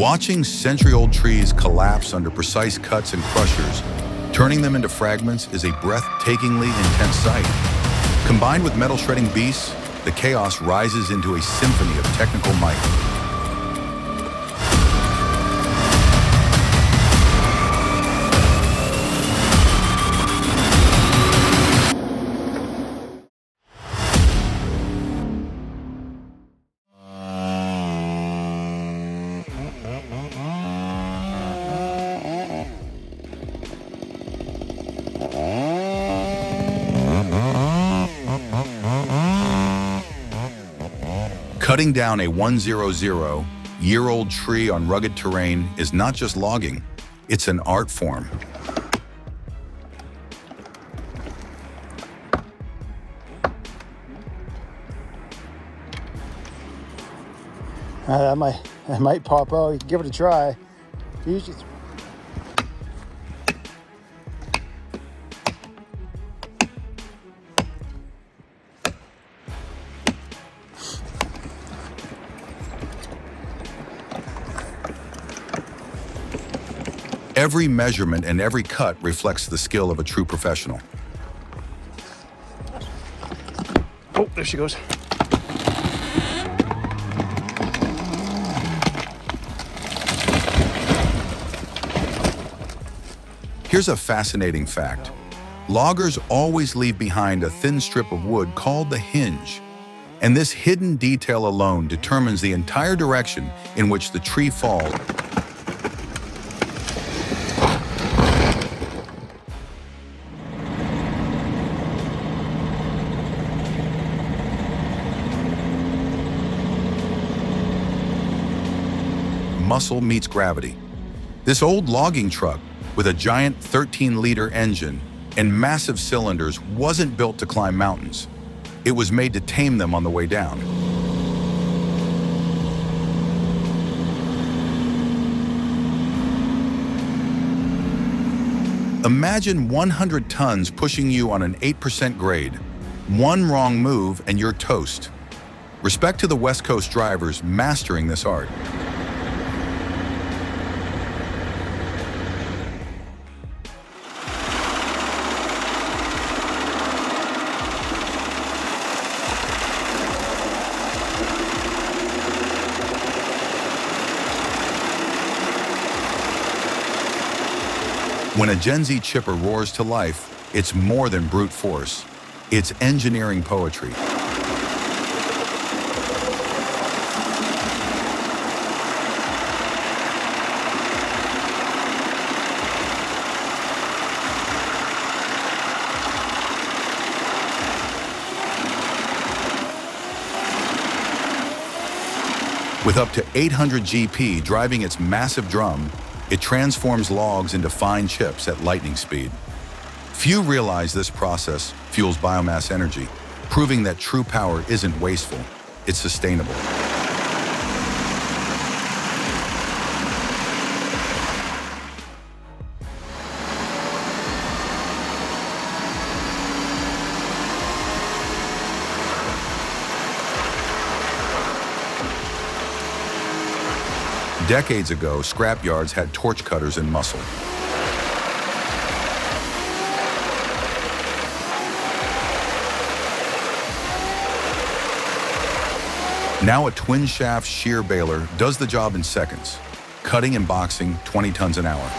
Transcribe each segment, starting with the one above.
Watching century-old trees collapse under precise cuts and crushers, turning them into fragments, is a breathtakingly intense sight. Combined with metal shredding beasts, the chaos rises into a symphony of technical might. Cutting down a 100-year-old tree on rugged terrain is not just logging, it's an art form. That might pop out. You can give it a try. Usually Every measurement and every cut reflects the skill of a true professional. Oh, there she goes. Here's a fascinating fact. Loggers always leave behind a thin strip of wood called the hinge. And this hidden detail alone determines the entire direction in which the tree falls. Muscle meets gravity. This old logging truck with a giant 13-liter engine and massive cylinders wasn't built to climb mountains. It was made to tame them on the way down. Imagine 100 tons pushing you on an 8% grade. One wrong move and you're toast. Respect to the West Coast drivers mastering this art. When a Gen Z chipper roars to life, it's more than brute force. It's engineering poetry. With up to 800 GP driving its massive drum, it transforms logs into fine chips at lightning speed. Few realize this process fuels biomass energy, proving that true power isn't wasteful, it's sustainable. Decades ago, scrapyards had torch cutters and muscle. Now a twin-shaft shear baler does the job in seconds, cutting and boxing 20 tons an hour.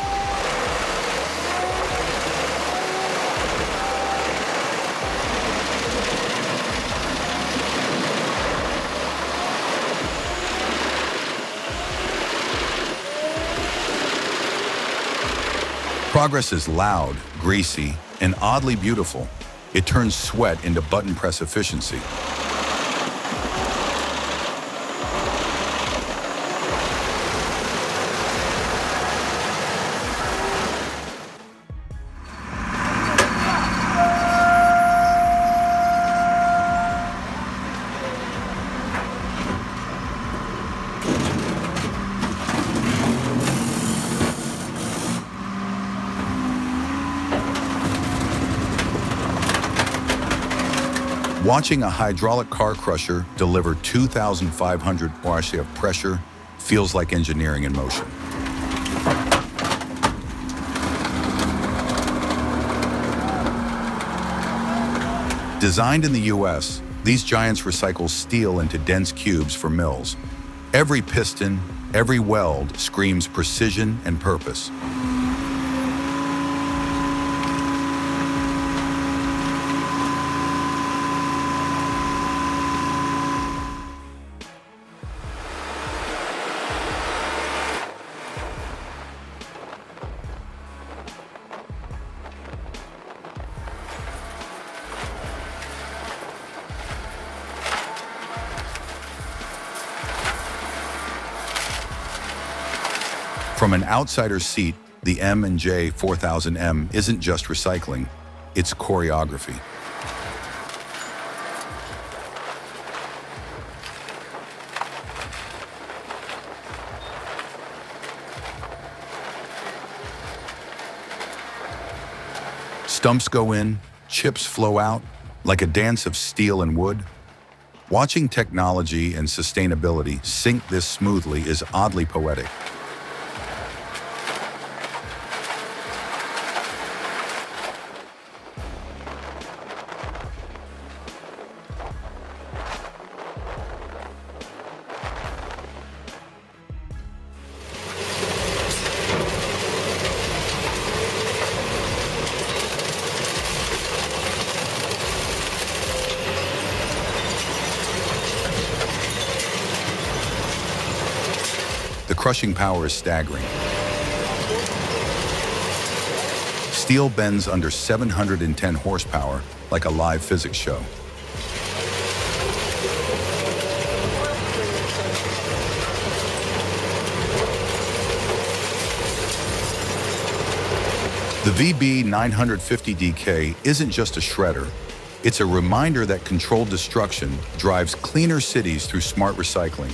Progress is loud, greasy, and oddly beautiful. It turns sweat into button press efficiency. Watching a hydraulic car crusher deliver 2,500 barrs of pressure feels like engineering in motion. Designed in the US, these giants recycle steel into dense cubes for mills. Every piston, every weld screams precision and purpose. From an outsider's seat, the M&J 4000M isn't just recycling, it's choreography. Stumps go in, chips flow out, like a dance of steel and wood. Watching technology and sustainability sync this smoothly is oddly poetic. The crushing power is staggering. Steel bends under 710 horsepower, like a live physics show. The VB 950DK isn't just a shredder. It's a reminder that controlled destruction drives cleaner cities through smart recycling,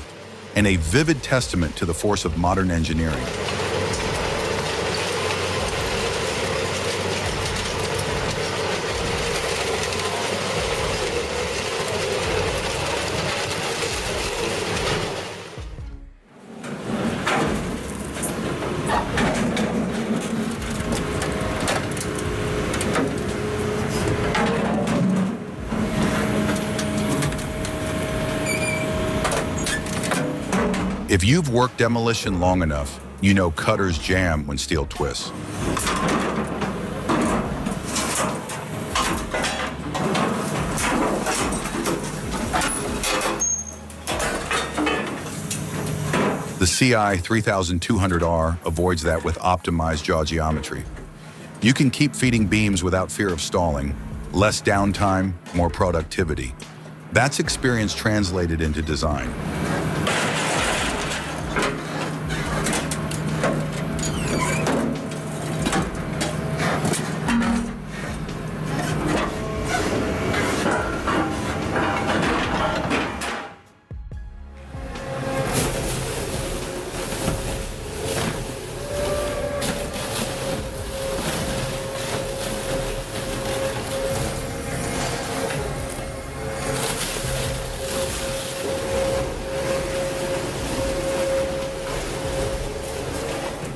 and a vivid testament to the force of modern engineering. If you've worked demolition long enough, you know cutters jam when steel twists. The CI 3200R avoids that with optimized jaw geometry. You can keep feeding beams without fear of stalling. Less downtime, more productivity. That's experience translated into design.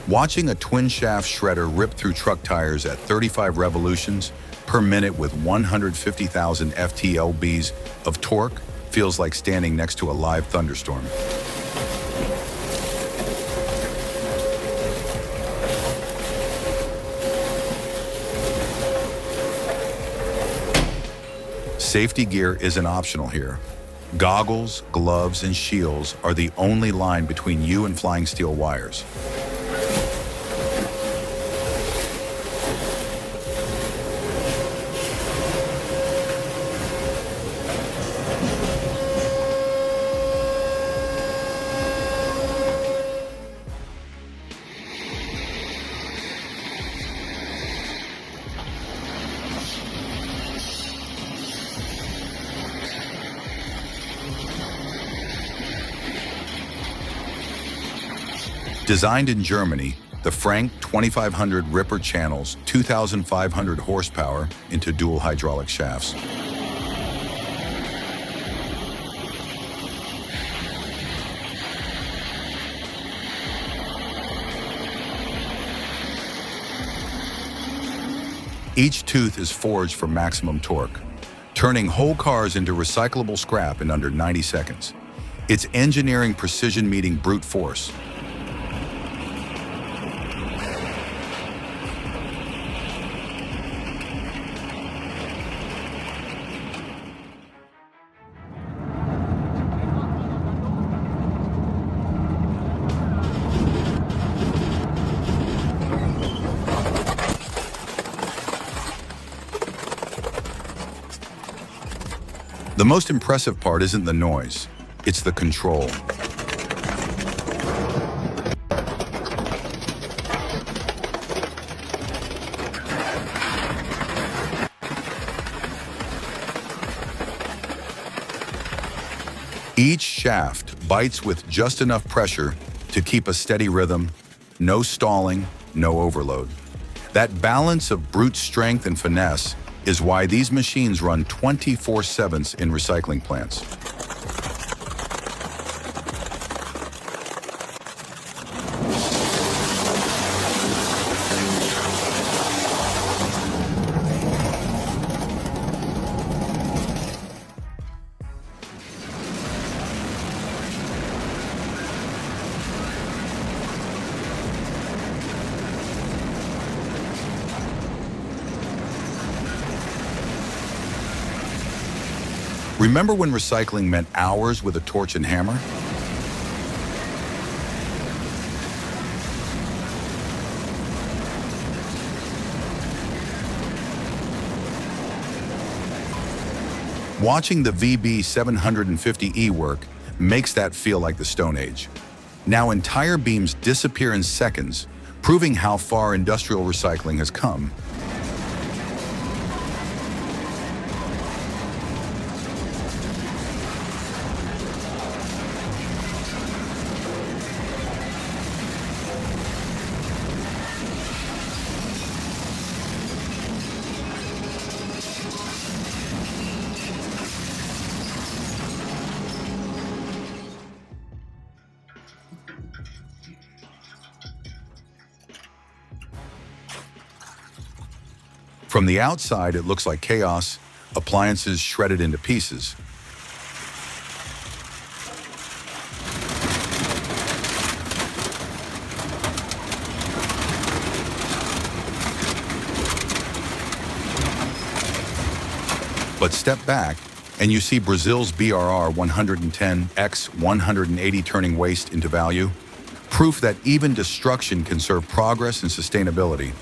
Watching a twin-shaft shredder rip through truck tires at 35 revolutions per minute with 150,000 FTLBs of torque feels like standing next to a live thunderstorm. Safety gear isn't optional here. Goggles, gloves, and shields are the only line between you and flying steel wires. Designed in Germany, the Frank 2500 Ripper channels 2,500 horsepower into dual hydraulic shafts. Each tooth is forged for maximum torque, turning whole cars into recyclable scrap in under 90 seconds. It's engineering precision meeting brute force. The most impressive part isn't the noise, it's the control. Each shaft bites with just enough pressure to keep a steady rhythm, no stalling, no overload. That balance of brute strength and finesse is why these machines run 24/7 in recycling plants. Remember when recycling meant hours with a torch and hammer? Watching the VB 750E work makes that feel like the Stone Age. Now entire beams disappear in seconds, proving how far industrial recycling has come. From the outside, it looks like chaos, appliances shredded into pieces. But step back, and you see Brazil's BRR 110x 180 turning waste into value, proof that even destruction can serve progress and sustainability.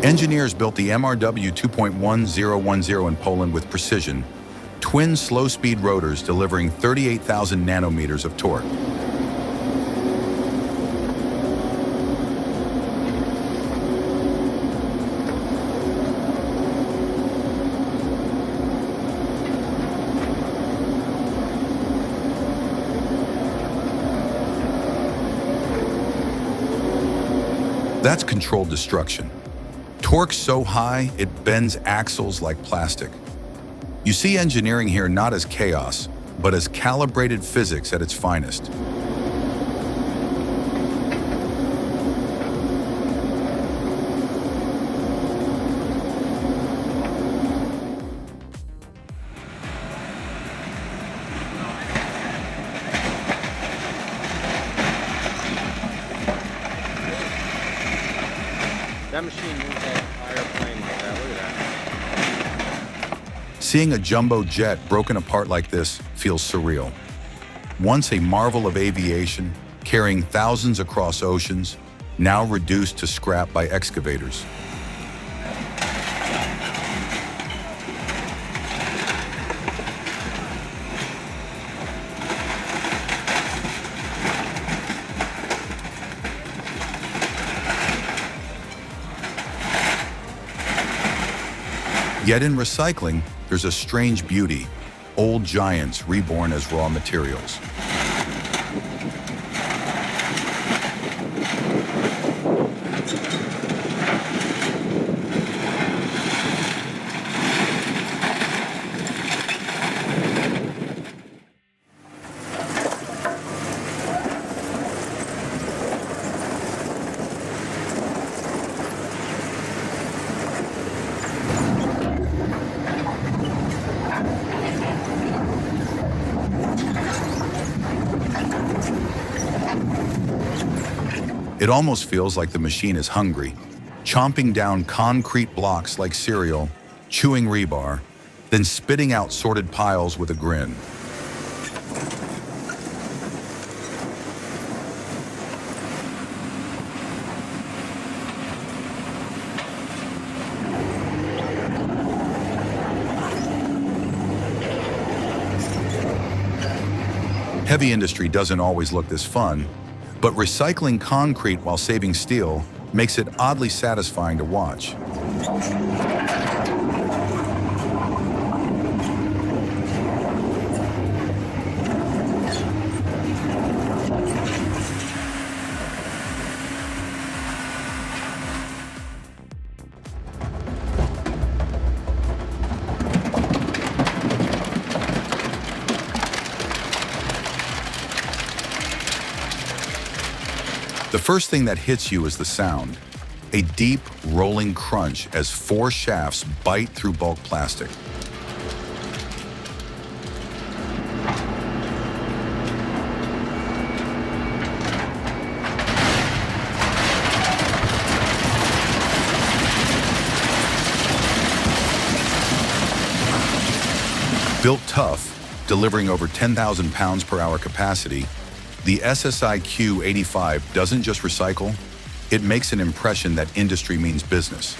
Engineers built the MRW 2.1010 in Poland with precision, twin slow-speed rotors delivering 38,000 nanometers of torque. That's controlled destruction. Torque so high, it bends axles like plastic. You see engineering here not as chaos, but as calibrated physics at its finest. That machine moves that entire plane like that. Look at that. Seeing a jumbo jet broken apart like this feels surreal. Once a marvel of aviation, carrying thousands across oceans, now reduced to scrap by excavators. Yet in recycling, there's a strange beauty, old giants reborn as raw materials. It almost feels like the machine is hungry, chomping down concrete blocks like cereal, chewing rebar, then spitting out sorted piles with a grin. Heavy industry doesn't always look this fun, but recycling concrete while saving steel makes it oddly satisfying to watch. The first thing that hits you is the sound, a deep, rolling crunch as 4 shafts bite through bulk plastic. Built tough, delivering over 10,000 pounds per hour capacity, the SSI Q85 doesn't just recycle, it makes an impression that industry means business.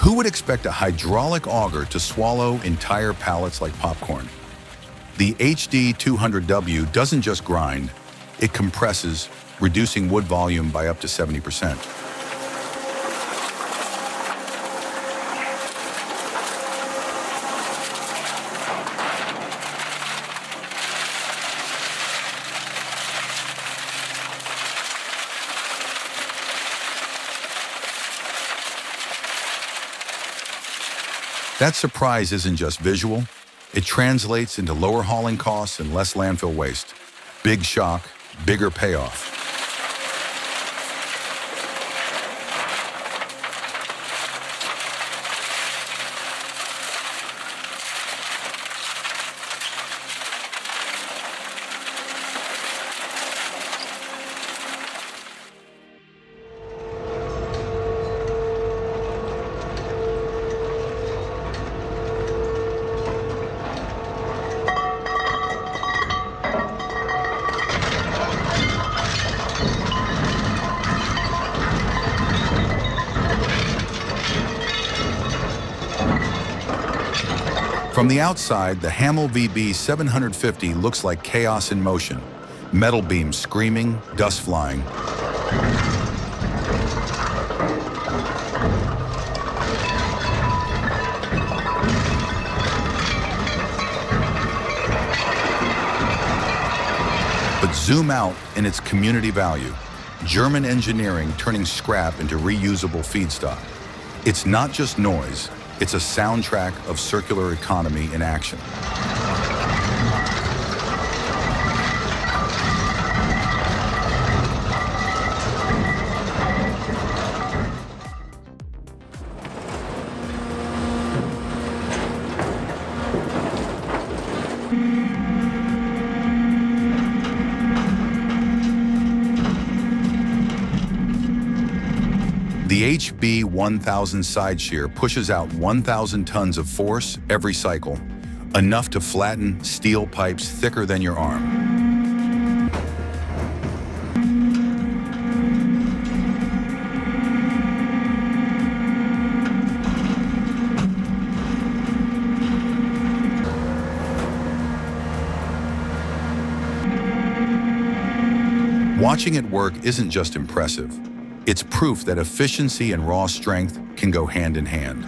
Who would expect a hydraulic auger to swallow entire pallets like popcorn? The HD200W doesn't just grind, it compresses, reducing wood volume by up to 70%. That surprise isn't just visual, it translates into lower hauling costs and less landfill waste. Big shock, bigger payoff. From the outside, the Hamel VB 750 looks like chaos in motion. Metal beams screaming, dust flying. But zoom out in its community value. German engineering turning scrap into reusable feedstock. It's not just noise. It's a soundtrack of circular economy in action. The HB 1000 side shear pushes out 1,000 tons of force every cycle, enough to flatten steel pipes thicker than your arm. Watching it work isn't just impressive. It's proof that efficiency and raw strength can go hand in hand.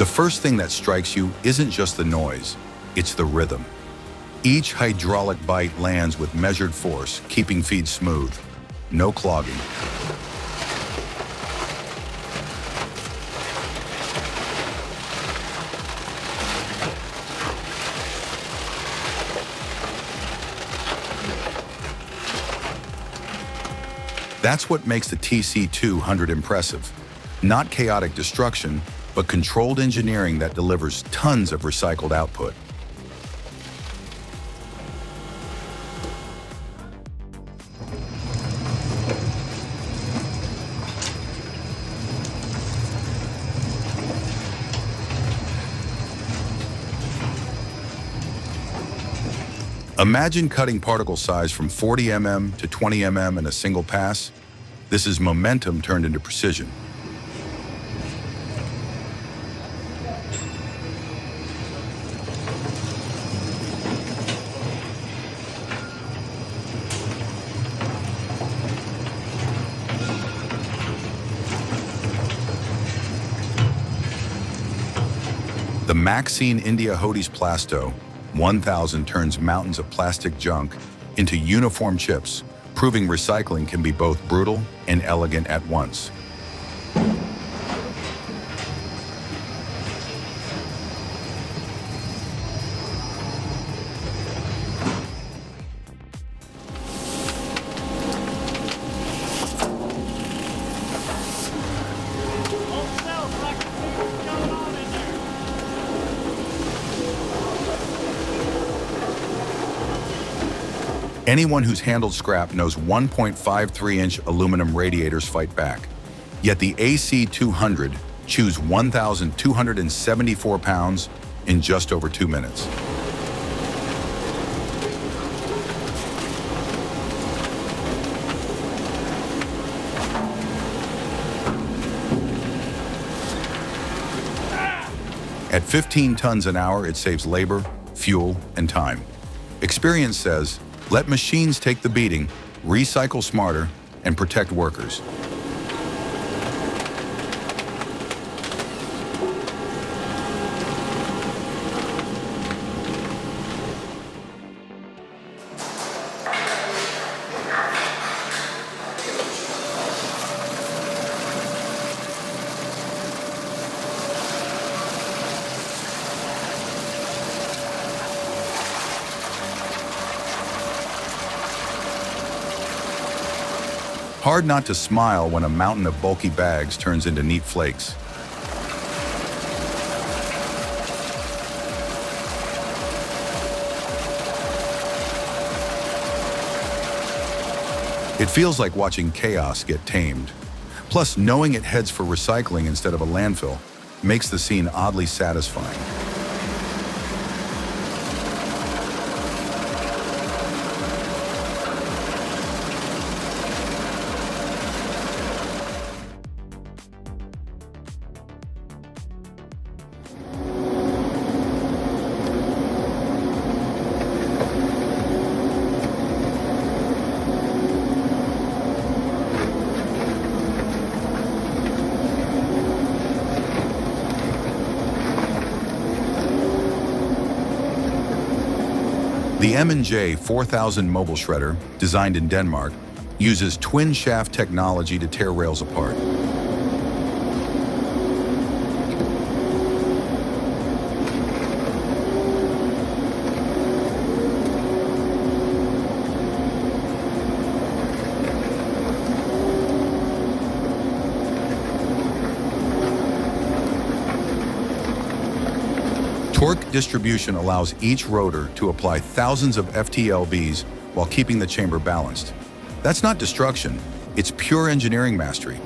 The first thing that strikes you isn't just the noise, it's the rhythm. Each hydraulic bite lands with measured force, keeping feed smooth. No clogging. That's what makes the TC200 impressive. Not chaotic destruction, but controlled engineering that delivers tons of recycled output. Imagine cutting particle size from 40 mm to 20 mm in a single pass. This is momentum turned into precision. The Maxine India Hodis Plasto 1000 turns mountains of plastic junk into uniform chips, proving recycling can be both brutal and elegant at once. Anyone who's handled scrap knows 1.53-inch aluminum radiators fight back. Yet the AC200 chews 1,274 pounds in just over 2 minutes. At 15 tons an hour, it saves labor, fuel, and time. Experience says, let machines take the beating, recycle smarter, and protect workers. Hard not to smile when a mountain of bulky bags turns into neat flakes. It feels like watching chaos get tamed. Plus, knowing it heads for recycling instead of a landfill makes the scene oddly satisfying. The M&J 4000 mobile shredder, designed in Denmark, uses twin shaft technology to tear rails apart. Torque distribution allows each rotor to apply thousands of FTLBs while keeping the chamber balanced. That's not destruction, it's pure engineering mastery.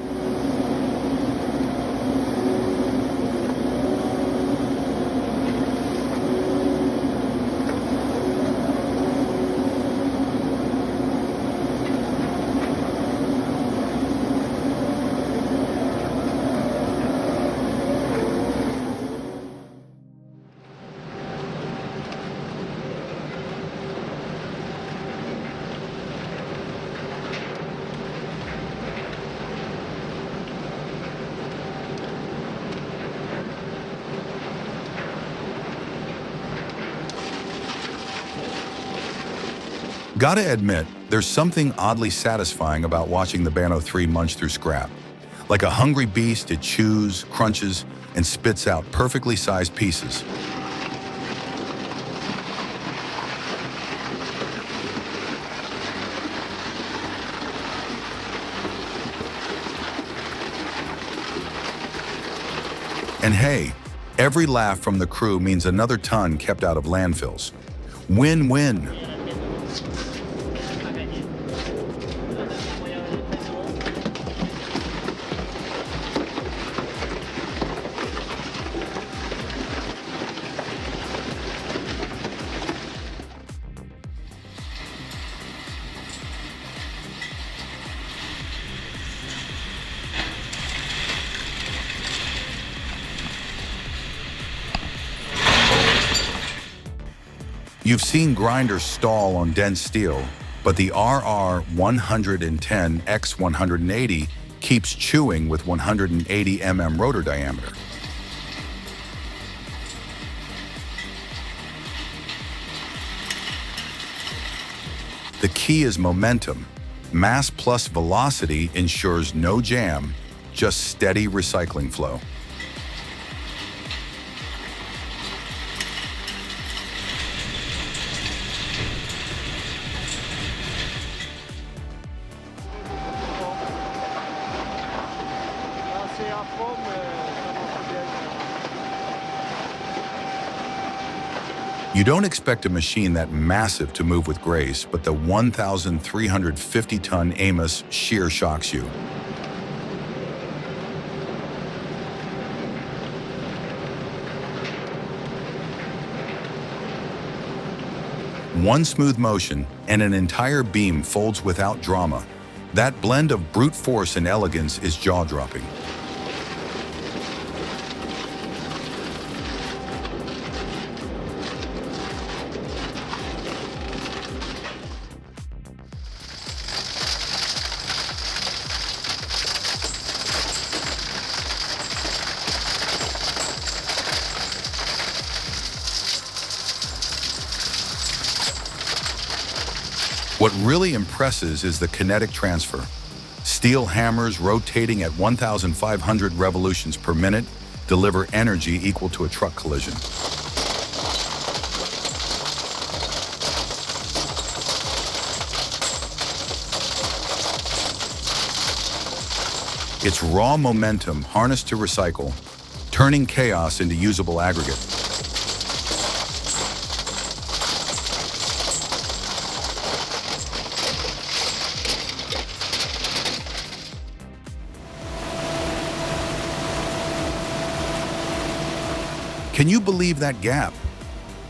Gotta admit, there's something oddly satisfying about watching the Bano 3 munch through scrap. Like a hungry beast, it chews, crunches, and spits out perfectly sized pieces. And hey, every laugh from the crew means another ton kept out of landfills. Win-win. You've seen grinders stall on dense steel, but the RR110X180 keeps chewing with 180 mm rotor diameter. The key is momentum. Mass plus velocity ensures no jam, just steady recycling flow. You don't expect a machine that massive to move with grace, but the 1,350-ton Amos shear shocks you. One smooth motion, and an entire beam folds without drama. That blend of brute force and elegance is jaw-dropping. What really impresses is the kinetic transfer. Steel hammers rotating at 1,500 revolutions per minute deliver energy equal to a truck collision. It's raw momentum harnessed to recycle, turning chaos into usable aggregate. Can you believe that gap?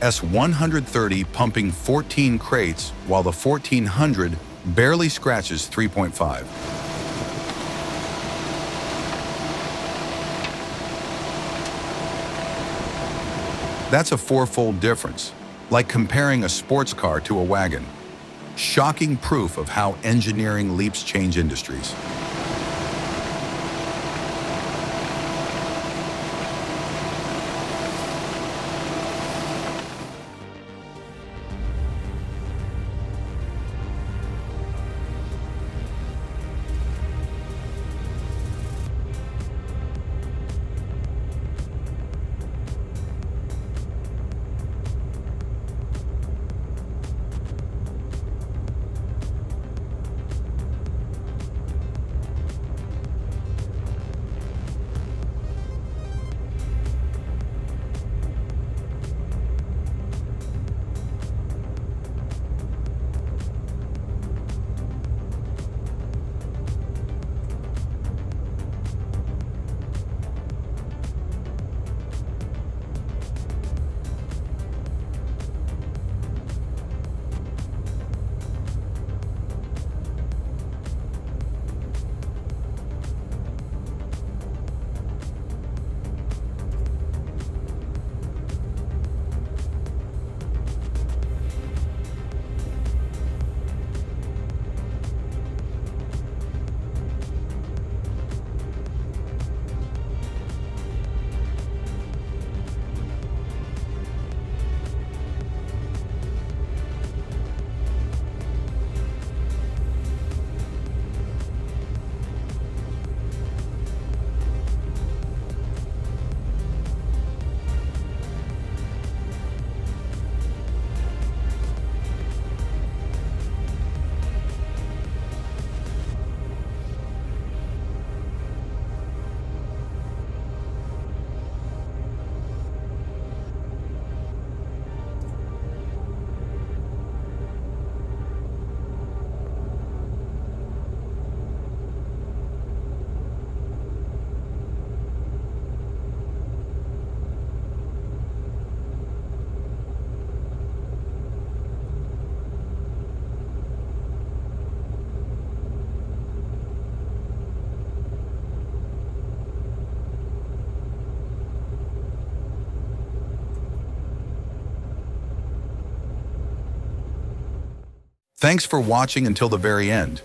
S130 pumping 14 crates while the 1400 barely scratches 3.5. That's a fourfold difference, like comparing a sports car to a wagon. Shocking proof of how engineering leaps change industries. Thanks for watching until the very end.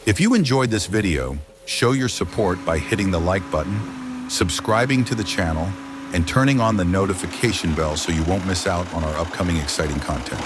If you enjoyed this video, show your support by hitting the like button, subscribing to the channel, and turning on the notification bell so you won't miss out on our upcoming exciting content.